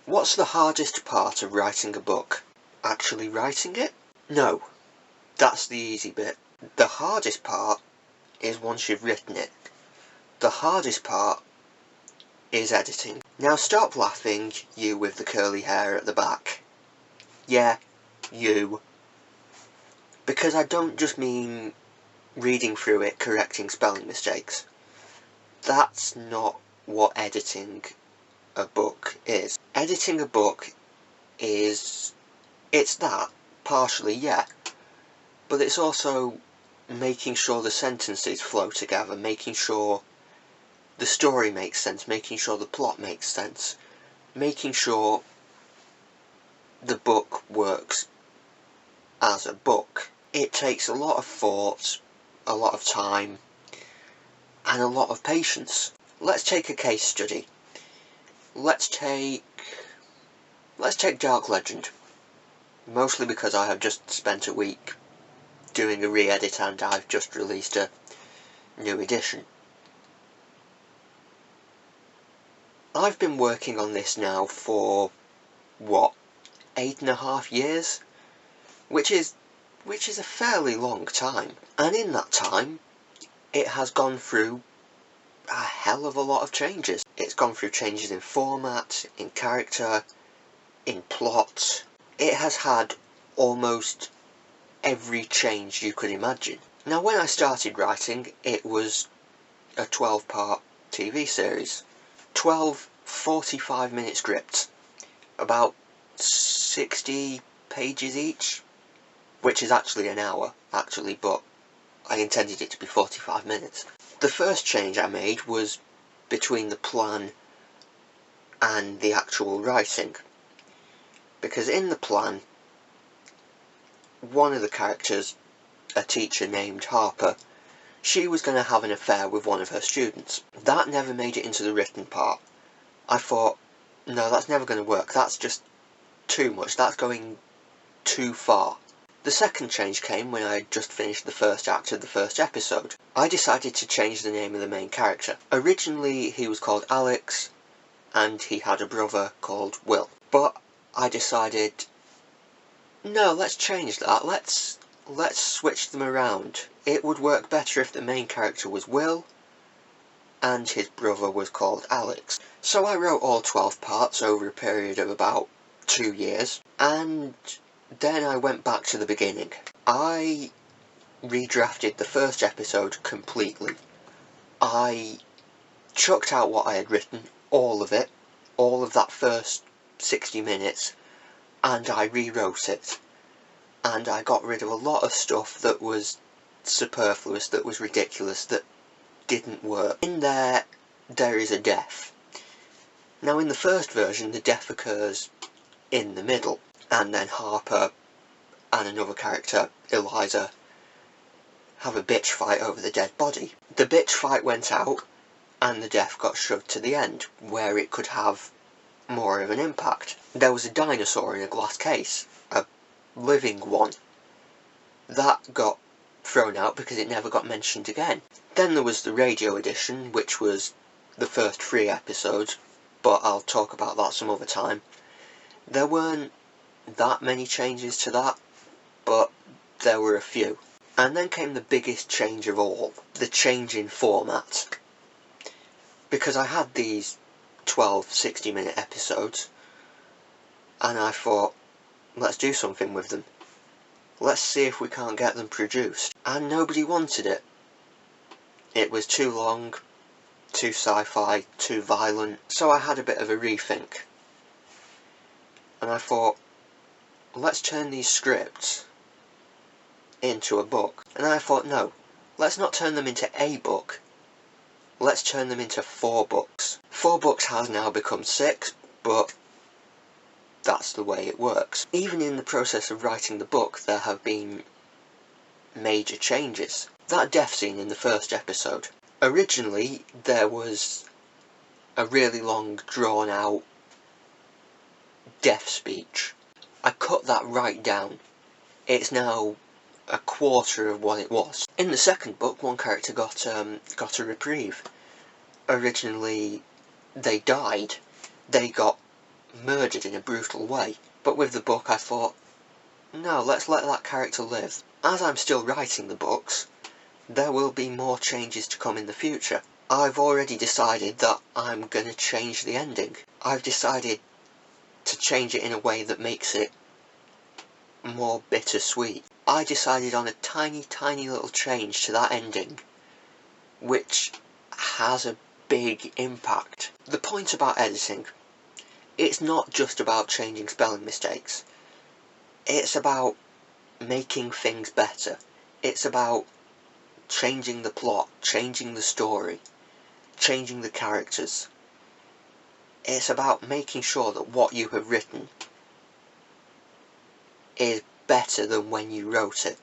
What's the hardest part of writing a book? Actually writing it? No, that's the easy bit. The hardest part is once you've written it. The hardest part is editing. Now stop laughing, you with the curly hair at the back. Yeah, you. Because I don't just mean reading through it, correcting spelling mistakes. That's not what editing a book is. Editing a book it's that, partially, yeah, but it's also making sure the sentences flow together, making sure the story makes sense, making sure the plot makes sense, making sure the book works as a book. It takes a lot of thought, a lot of time, and a lot of patience. Let's take a case study. Let's take Dark Legend. Mostly because I have just spent a week doing a re-edit and I've just released a new edition. I've been working on this now for, 8.5 years? Which is a fairly long time. And in that time, it has gone through a hell of a lot of changes. It's gone through changes in format, in character, in plot. It has had almost every change you could imagine. Now when I started writing, it was a 12-part TV series. 12 45-minute scripts, about 60 pages each, which is actually an hour, but I intended it to be 45 minutes. The first change I made was between the plan and the actual writing, because in the plan, one of the characters, a teacher named Harper, she was going to have an affair with one of her students. That never made it into the written part. I thought, no, that's never going to work, that's just too much, that's going too far. The second change came when I had just finished the first act of the first episode. I decided to change the name of the main character. Originally he was called Alex, and he had a brother called Will. But I decided, no, let's change that, let's switch them around. It would work better if the main character was Will, and his brother was called Alex. So I wrote all 12 parts over a period of about 2 years, and then I went back to the beginning. I redrafted the first episode completely. I chucked out what I had written, all of it, all of that first 60 minutes, and I rewrote it. And I got rid of a lot of stuff that was superfluous, that was ridiculous, that didn't work. In there is a death. Now in the first version, the death occurs in the middle, and then Harper and another character, Eliza, have a bitch fight over the dead body. The bitch fight went out, and the death got shoved to the end, where it could have more of an impact. There was a dinosaur in a glass case, a living one. That got thrown out because it never got mentioned again. Then there was the radio edition, which was the first 3 episodes, but I'll talk about that some other time. There weren't that many changes to that, but there were a few. And then came the biggest change of all, the change in format. Because I had these 12 60-minute episodes, and I thought, let's do something with them. Let's see if we can't get them produced. And nobody wanted it. It was too long, too sci-fi, too violent, so I had a bit of a rethink. And I thought, let's turn these scripts into a book. And I thought, no, let's not turn them into a book. Let's turn them into 4 books. 4 books has now become 6, but that's the way it works. Even in the process of writing the book, there have been major changes. That death scene in the first episode. Originally, there was a really long, drawn-out death speech. I cut that right down. It's now a quarter of what it was. In the second book, one character got a reprieve. Originally, they died. They got murdered in a brutal way. But with the book I thought, no, let's let that character live. As I'm still writing the books, there will be more changes to come in the future. I've already decided that I'm going to change the ending. I've decided to change it in a way that makes it more bittersweet. I decided on a tiny, tiny little change to that ending, which has a big impact. The point about editing, it's not just about changing spelling mistakes. It's about making things better. It's about changing the plot, changing the story, changing the characters. It's about making sure that what you have written is better than when you wrote it.